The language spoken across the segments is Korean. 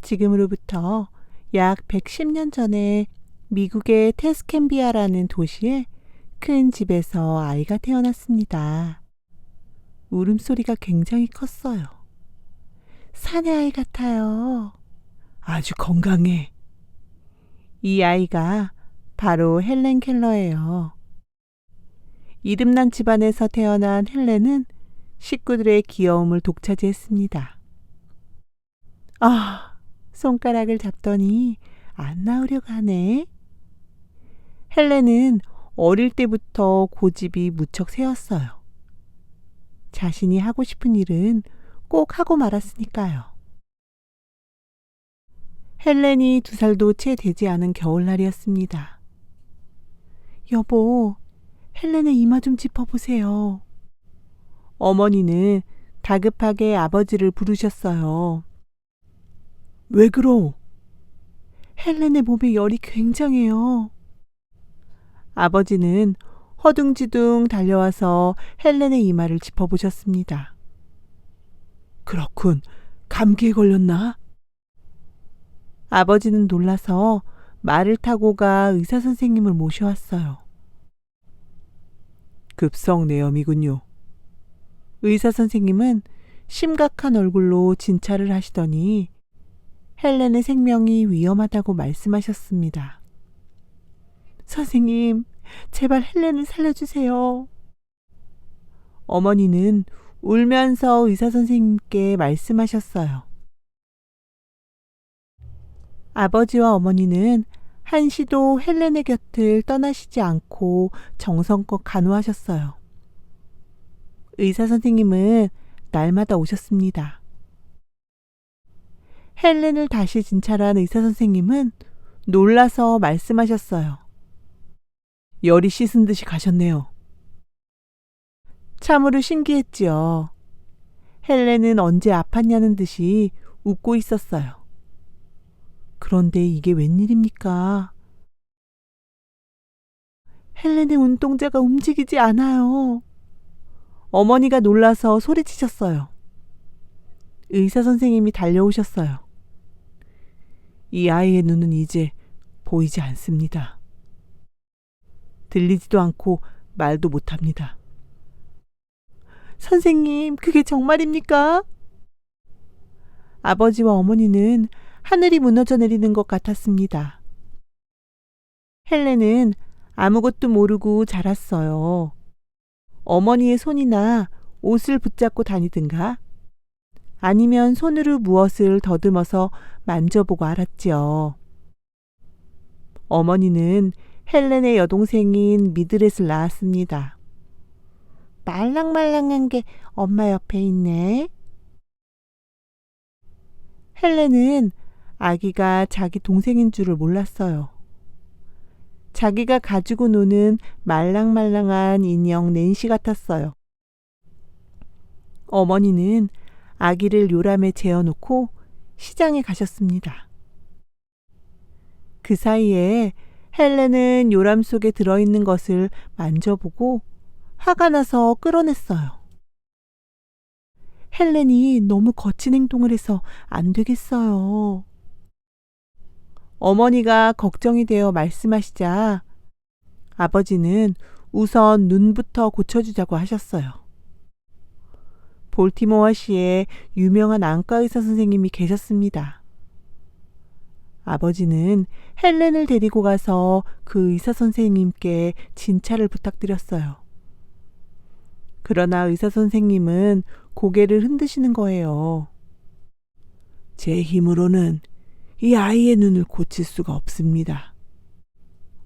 지금으로부터 약 110년 전에 미국의 테스캠비아라는 도시에 큰 집에서 아이가 태어났습니다. 울음소리가 굉장히 컸어요. 사내아이 같아요. 아주 건강해. 이 아이가 바로 헬렌 켈러예요. 이름난 집안에서 태어난 헬렌은 식구들의 귀여움을 독차지했습니다. 손가락을 잡더니 안 나오려고 하네. 헬렌은 어릴 때부터 고집이 무척 세웠어요. 자신이 하고 싶은 일은 꼭 하고 말았으니까요. 헬렌이 2살도 채 되지 않은 겨울날이었습니다. 여보, 헬렌의 이마 좀 짚어보세요. 어머니는 다급하게 아버지를 부르셨어요. 왜 그러? 헬렌의 몸에 열이 굉장해요. 아버지는 허둥지둥 달려와서 헬렌의 이마를 짚어보셨습니다. 그렇군. 감기에 걸렸나? 아버지는 놀라서 말을 타고 가 의사 선생님을 모셔왔어요. 급성내염이군요. 의사 선생님은 심각한 얼굴로 진찰을 하시더니 헬렌의 생명이 위험하다고 말씀하셨습니다. 선생님, 제발 헬렌을 살려주세요. 어머니는 울면서 의사 선생님께 말씀하셨어요. 아버지와 어머니는 한시도 헬렌의 곁을 떠나시지 않고 정성껏 간호하셨어요. 의사 선생님은 날마다 오셨습니다. 헬렌을 다시 진찰한 의사 선생님은 놀라서 말씀하셨어요. 열이 씻은 듯이 가셨네요. 참으로 신기했지요. 헬렌은 언제 아팠냐는 듯이 웃고 있었어요. 그런데 이게 웬일입니까? 헬렌의 눈동자가 움직이지 않아요. 어머니가 놀라서 소리치셨어요. 의사 선생님이 달려오셨어요. 이 아이의 눈은 이제 보이지 않습니다. 들리지도 않고 말도 못합니다. 선생님, 그게 정말입니까? 아버지와 어머니는 하늘이 무너져 내리는 것 같았습니다. 헬렌은 아무것도 모르고 자랐어요. 어머니의 손이나 옷을 붙잡고 다니든가 아니면 손으로 무엇을 더듬어서 만져보고 알았지요. 어머니는 헬렌의 여동생인 미드렛을 낳았습니다. 말랑말랑한 게 엄마 옆에 있네. 헬렌은 아기가 자기 동생인 줄을 몰랐어요. 자기가 가지고 노는 말랑말랑한 인형 낸시 같았어요. 어머니는 아기를 요람에 재워놓고 시장에 가셨습니다. 그 사이에 헬렌은 요람 속에 들어있는 것을 만져보고 화가 나서 끌어냈어요. 헬렌이 너무 거친 행동을 해서 안 되겠어요. 어머니가 걱정이 되어 말씀하시자 아버지는 우선 눈부터 고쳐주자고 하셨어요. 볼티모어시에 유명한 안과 의사 선생님이 계셨습니다. 아버지는 헬렌을 데리고 가서 그 의사 선생님께 진찰을 부탁드렸어요. 그러나 의사 선생님은 고개를 흔드시는 거예요. 제 힘으로는 이 아이의 눈을 고칠 수가 없습니다.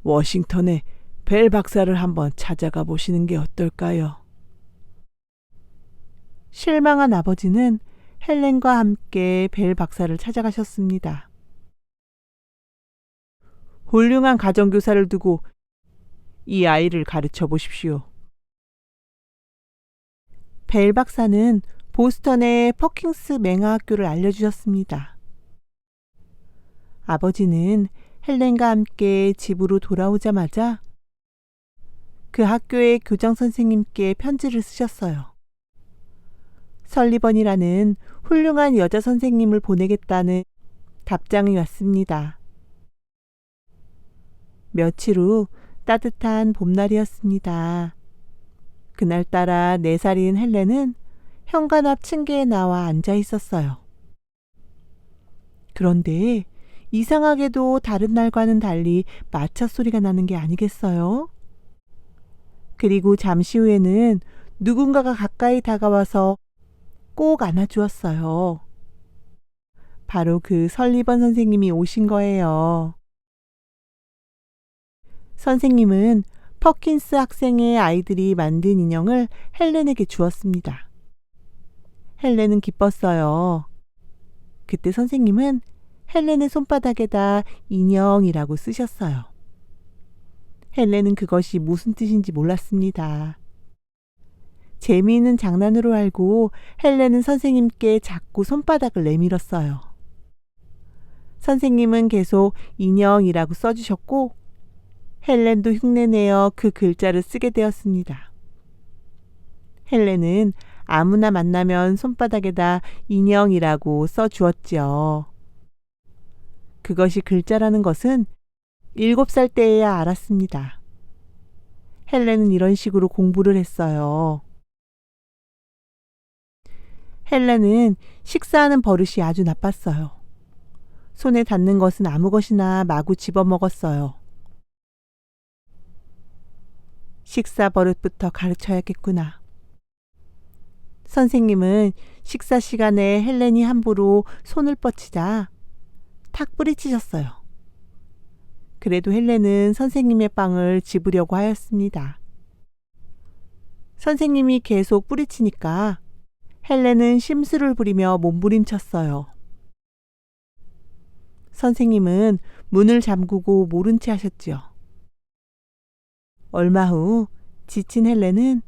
워싱턴에 벨 박사를 한번 찾아가 보시는 게 어떨까요? 실망한 아버지는 헬렌과 함께 벨 박사를 찾아가셨습니다. 훌륭한 가정교사를 두고 이 아이를 가르쳐 보십시오. 벨 박사는 보스턴의 퍼킹스 맹아학교를 알려주셨습니다. 아버지는 헬렌과 함께 집으로 돌아오자마자 그 학교의 교장 선생님께 편지를 쓰셨어요. 설리번이라는 훌륭한 여자 선생님을 보내겠다는 답장이 왔습니다. 며칠 후 따뜻한 봄날이었습니다. 그날따라 4살인 헬렌은 현관 앞 층계에 나와 앉아 있었어요. 그런데 이상하게도 다른 날과는 달리 마차 소리가 나는 게 아니겠어요? 그리고 잠시 후에는 누군가가 가까이 다가와서 꼭 안아주었어요. 바로 그 설리번 선생님이 오신 거예요. 선생님은 퍼킨스 학생의 아이들이 만든 인형을 헬렌에게 주었습니다. 헬렌은 기뻤어요. 그때 선생님은 헬렌의 손바닥에다 인형이라고 쓰셨어요. 헬렌은 그것이 무슨 뜻인지 몰랐습니다. 재미있는 장난으로 알고 헬렌은 선생님께 자꾸 손바닥을 내밀었어요. 선생님은 계속 인형이라고 써주셨고 헬렌도 흉내내어 그 글자를 쓰게 되었습니다. 헬렌은 아무나 만나면 손바닥에다 인형이라고 써주었지요. 그것이 글자라는 것은 7살 때에야 알았습니다. 헬렌은 이런 식으로 공부를 했어요. 헬렌은 식사하는 버릇이 아주 나빴어요. 손에 닿는 것은 아무 것이나 마구 집어먹었어요. 식사 버릇부터 가르쳐야겠구나. 선생님은 식사 시간에 헬렌이 함부로 손을 뻗치자 탁 뿌리치셨어요. 그래도 헬렌은 선생님의 빵을 집으려고 하였습니다. 선생님이 계속 뿌리치니까 헬렌은 심술을 부리며 몸부림쳤어요. 선생님은 문을 잠그고 모른 채 하셨지요. 얼마 후 지친 헬렌은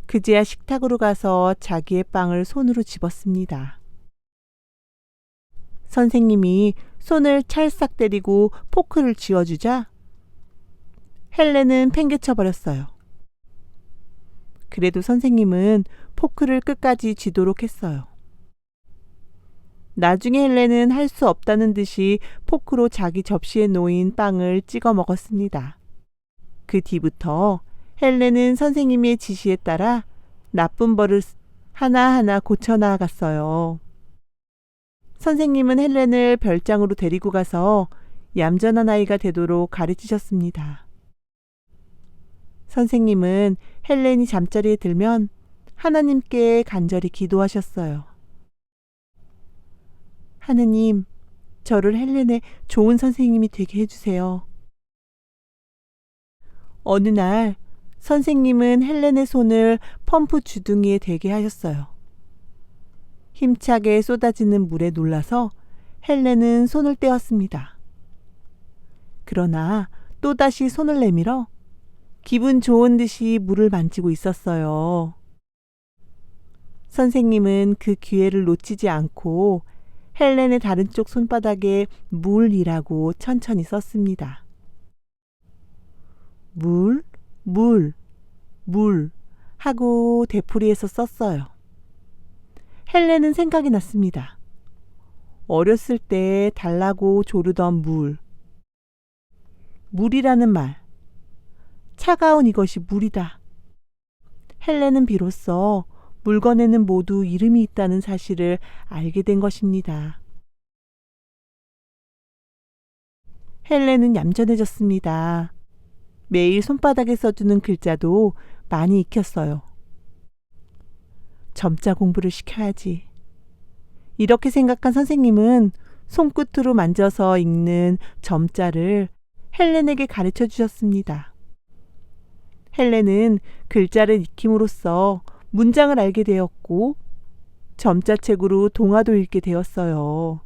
그제야 식탁으로 가서 자기의 빵을 손으로 집었습니다. 선생님이 손을 찰싹 때리고 포크를 쥐어주자 헬렌은 팽개쳐 버렸어요. 그래도 선생님은 포크를 끝까지 쥐도록 했어요. 나중에 헬렌은 할 수 없다는 듯이 포크로 자기 접시에 놓인 빵을 찍어 먹었습니다. 그 뒤부터 헬렌은 선생님의 지시에 따라 나쁜 버릇 하나하나 고쳐나갔어요. 선생님은 헬렌을 별장으로 데리고 가서 얌전한 아이가 되도록 가르치셨습니다. 선생님은 헬렌이 잠자리에 들면 하나님께 간절히 기도하셨어요. 하느님, 저를 헬렌의 좋은 선생님이 되게 해주세요. 어느 날 선생님은 헬렌의 손을 펌프 주둥이에 대게 하셨어요. 힘차게 쏟아지는 물에 놀라서 헬렌은 손을 떼었습니다. 그러나 또다시 손을 내밀어 기분 좋은 듯이 물을 만지고 있었어요. 선생님은 그 기회를 놓치지 않고 헬렌의 다른 쪽 손바닥에 물이라고 천천히 썼습니다. 물, 물, 물 하고 되풀이해서 썼어요. 헬렌은 생각이 났습니다. 어렸을 때 달라고 조르던 물. 물이라는 말. 차가운 이것이 물이다. 헬렌은 비로소 물건에는 모두 이름이 있다는 사실을 알게 된 것입니다. 헬렌은 얌전해졌습니다. 매일 손바닥에 써주는 글자도 많이 익혔어요. 점자 공부를 시켜야지. 이렇게 생각한 선생님은 손끝으로 만져서 읽는 점자를 헬렌에게 가르쳐 주셨습니다. 헬렌은 글자를 익힘으로써 문장을 알게 되었고 점자책으로 동화도 읽게 되었어요.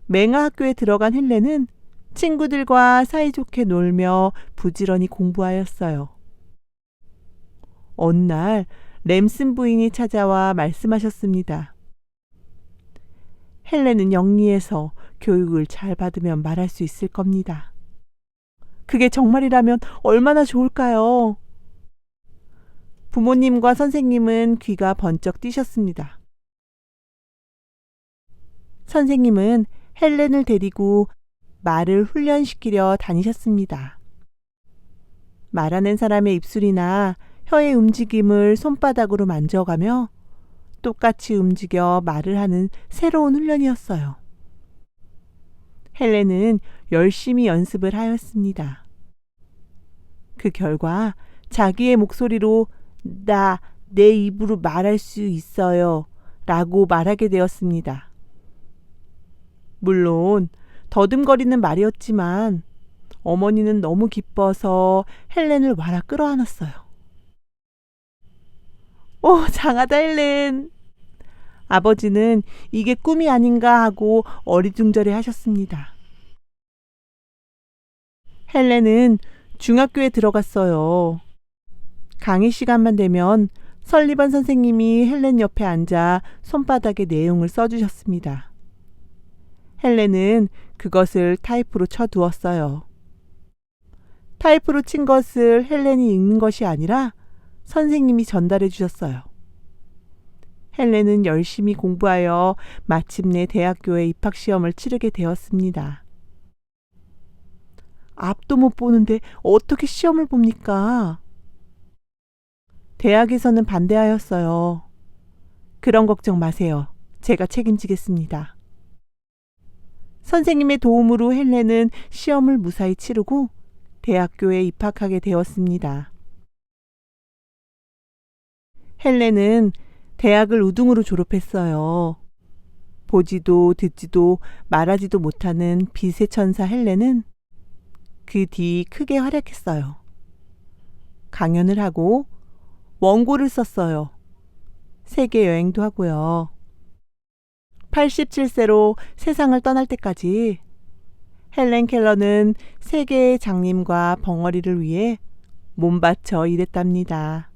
맹아 학교에 들어간 헬렌은 친구들과 사이좋게 놀며 부지런히 공부하였어요. 어느 날 램슨 부인이 찾아와 말씀하셨습니다. 헬렌은 영리해서 교육을 잘 받으면 말할 수 있을 겁니다. 그게 정말이라면 얼마나 좋을까요? 부모님과 선생님은 귀가 번쩍 뛰셨습니다. 선생님은 헬렌을 데리고 말을 훈련시키려 다니셨습니다. 말하는 사람의 입술이나 혀의 움직임을 손바닥으로 만져가며 똑같이 움직여 말을 하는 새로운 훈련이었어요. 헬렌은 열심히 연습을 하였습니다. 그 결과 자기의 목소리로 내 입으로 말할 수 있어요 라고 말하게 되었습니다. 물론 더듬거리는 말이었지만 어머니는 너무 기뻐서 헬렌을 와라 끌어안았어요. 오, 장하다 헬렌. 아버지는 이게 꿈이 아닌가 하고 어리둥절해 하셨습니다. 헬렌은 중학교에 들어갔어요. 강의 시간만 되면 설리반 선생님이 헬렌 옆에 앉아 손바닥에 내용을 써주셨습니다. 헬렌은 그것을 타이프로 쳐두었어요. 타이프로 친 것을 헬렌이 읽는 것이 아니라 선생님이 전달해 주셨어요. 헬렌은 열심히 공부하여 마침내 대학교에 입학시험을 치르게 되었습니다. 앞도 못 보는데 어떻게 시험을 봅니까? 대학에서는 반대하였어요. 그런 걱정 마세요. 제가 책임지겠습니다. 선생님의 도움으로 헬렌은 시험을 무사히 치르고 대학교에 입학하게 되었습니다. 헬렌은 대학을 우등으로 졸업했어요. 보지도 듣지도 말하지도 못하는 빛의 천사 헬렌은 그 뒤 크게 활약했어요. 강연을 하고 원고를 썼어요. 세계 여행도 하고요. 87세로 세상을 떠날 때까지 헬렌 켈러는 세계의 장님과 벙어리를 위해 몸바쳐 일했답니다.